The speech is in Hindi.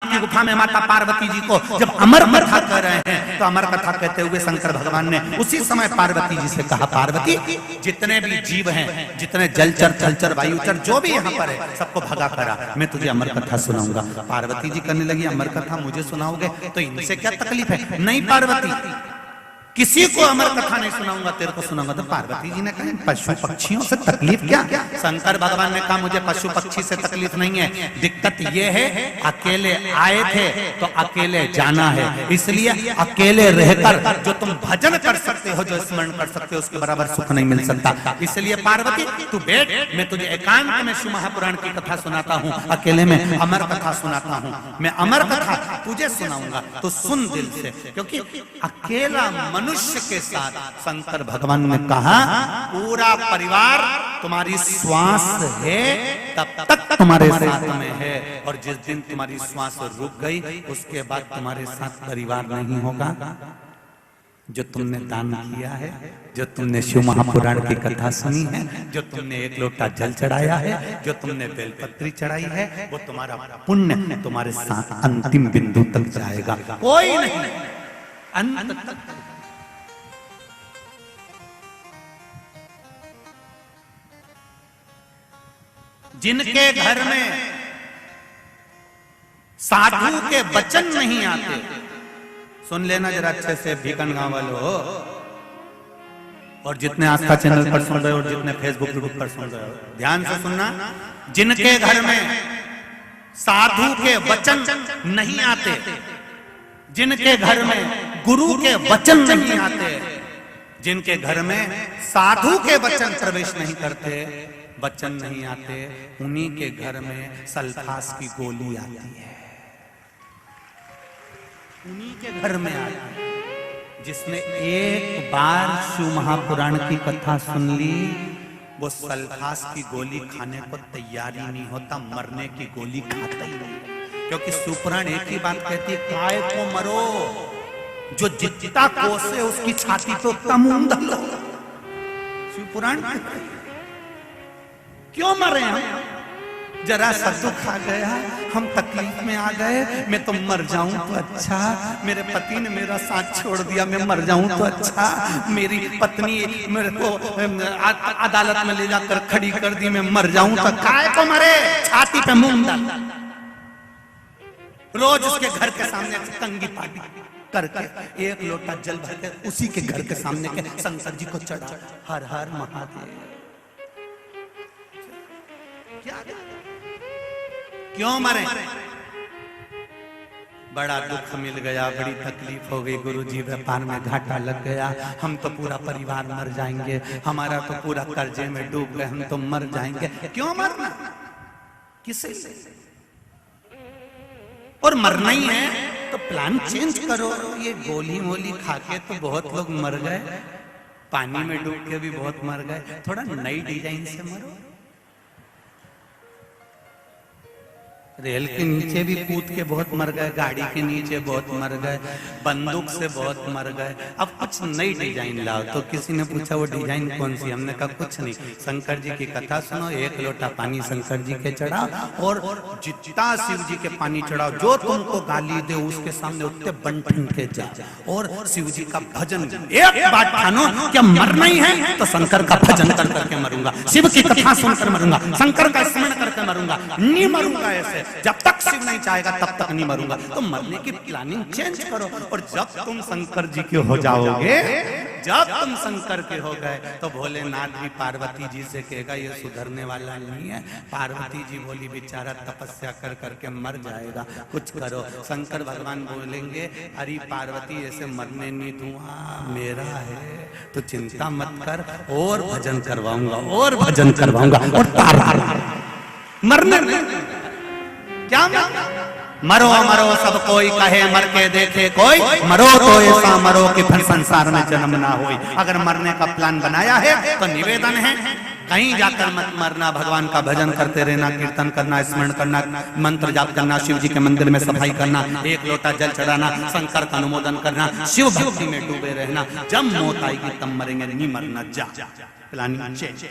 की गुफा में माता पार्वती जी को जब अमर कथा कह रहे हैं, तो अमर कथा कहते हुए शंकर भगवान ने उसी समय पार्वती जी से कहा, पार्वती जितने भी जीव हैं, जितने जलचर थलचर वायुचर जो भी यहाँ पर है, सबको भगा करा, मैं तुझे अमर कथा सुनाऊंगा। पार्वती जी करने लगी, अमर कथा मुझे सुनाओगे तो इनसे क्या तकलीफ है? नहीं पार्वती, किसी को अमर कथा नहीं सुनाऊंगा, तेरे को सुनाऊंगा। तो पार्वती जी ने कहा, पशु पक्षियों से तकलीफ क्या? शंकर भगवान ने कहा, मुझे पशु पक्षी से तकलीफ नहीं है, दिक्कत ये है अकेले आए थे तो अकेले जाना है, इसलिए अकेले रहकर जो तुम भजन कर सकते हो, जो स्मरण कर सकते हो, उसके बराबर सुख नहीं मिल सकता। इसलिए पार्वती तू बैठ, मैं तुझे एकांत में शिव महापुराण की कथा सुनाता हूँ, अकेले में अमर कथा सुनाता हूँ, मैं अमर कथा तुझे सुनाऊंगा, तो सुन दिल से। क्योंकि अकेला मनुष्य के साथ शंकर भगवान ने कहा, पूरा परिवार तुम्हारी श्वास है तब तक तुम्हारे साथ में है, और जिस दिन तुम्हारी श्वास रुक गई उसके बाद तुम्हारे साथ परिवार नहीं होगा। जो तुमने दान किया है, जो तुमने शिव महापुराण की कथा सुनी है, जो तुमने एक लोटा जल चढ़ाया है, जो तुमने बेलपत्री चढ़ाई है, वो तुम्हारा पुण्य तुम्हारे साथ अंतिम बिंदु तक जाएगा, कोई नहीं अंत तक। जिनके घर में साधु के वचन नहीं आते, सुन लेना जरा अच्छे से भीकन गांव वालों हो, और जितने आस्था चैनल पर सुन रहे हो और जितने फेसबुक ग्रुप पर सुन रहे हो, ध्यान से सुनना। जिनके घर में साधु के वचन नहीं आते, जिनके घर में गुरु के वचन नहीं आते, जिनके घर में साधु के वचन प्रवेश नहीं करते, वचन नहीं आते, उन्हीं के घर में सल्फास की गोली आती है, उन्हीं के घर में आती है। जिसने एक बार शिव महापुराण की कथा सुन ली, वो सल्फास की गोली खाने को तैयार ही नहीं होता, मरने की गोली खाता ही नहीं। क्योंकि शिवपुराण एक ही बात कहती है, काय को मरो, जो जितना कोसे उसकी छाती तो तमुंद लो। शिवपुराण क्यों मरे हम? जरा सा दुख आ गया, हम तकलीफ में आ गए, मैं तो मर जाऊं तो अच्छा, मेरे पति ने मेरा साथ छोड़ दिया, मैं मर जाऊं तो अच्छा, मेरी पत्नी मेरे को अदालत में ले जाकर खड़ी कर दी, मैं मर जाऊं तो काय को मरे, छाती पे मुंह डाल। रोज उसके घर के सामने कंगी पाटी करके एक लोटा जल भर के उसी के घर के सामने के शंकर जी को चढ़ा, हर हर महादेव। क्यों मरे? बड़ा दुख मिल गया, बड़ी तकलीफ हो गई, गुरुजी व्यापार में घाटा लग गया, हम तो पूरा परिवार मर जाएंगे, हमारा तो पूरा कर्जे में डूब गए, हम तो मर जाएंगे। क्यों मरना? किसे? और मरना ही है तो प्लान चेंज करो। ये गोली मोली खा के तो बहुत लोग मर गए, पानी में डूब के भी बहुत मर गए, थोड़ा नई डिजाइन से मरो। रेल के नीचे भी कूद के बहुत मर गए, गाड़ी के नीचे बहुत मर गए, बंदूक से बहुत मर गए, अब कुछ नई डिजाइन लाओ। तो किसी ने पूछा वो डिजाइन कौन सी? हमने कहा कुछ नहीं, शंकर जी की कथा सुनो, एक लोटा पानी शंकर जी के चढ़ाओ, और जितना शिव जी के पानी चढ़ाओ, जो तुमको गाली दे उसके सामने उतने बंटन के जा, और शिव जी का भजन। एक बात ठानो, क्या मरना ही है तो शंकर का भजन कर करके मरूंगा, शिव की कथा सुनकर मरूंगा, शंकर का स्मरण करके मरूंगा, नहीं मरूंगा ऐसे। जब तक शिव नहीं चाहेगा तब तक नहीं मरूंगा। तो मरने की प्लानिंग चेंज करो, और जब तुम शंकर जी के हो जाओगे, जब तुम शंकर के हो गए, तो भोलेनाथ भी पार्वती जी से कहेगा ये सुधरने वाला नहीं है। पार्वती जी बोली बेचारा तपस्या कर करके मर जाएगा, कुछ करो। शंकर भगवान बोलेंगे अरे पार्वती ऐसे मरने नहीं दूंगा, मेरा है तो चिंता मत कर, और भजन करवाऊंगा, और भजन करवाऊंगा, और मरने क्या मरो मरो सब कोई कहे, मर के देखे कोई, मरो तो ऐसा मरो कि फिर संसार में जन्म ना होई। अगर मरने का प्लान बनाया है तो निवेदन है, कहीं जाकर मत मरना, भगवान का भजन करते रहना, कीर्तन करना, स्मरण करना, मंत्र जाप करना, शिव जी के मंदिर में सफाई करना, एक लोटा जल चढ़ाना, शंकर का अनुमोदन करना, शिव भक्ति में डूबे रहना। जब मौत आएगी तब मरेंगे, नहीं मरना। जा प्लानिंग चेंज।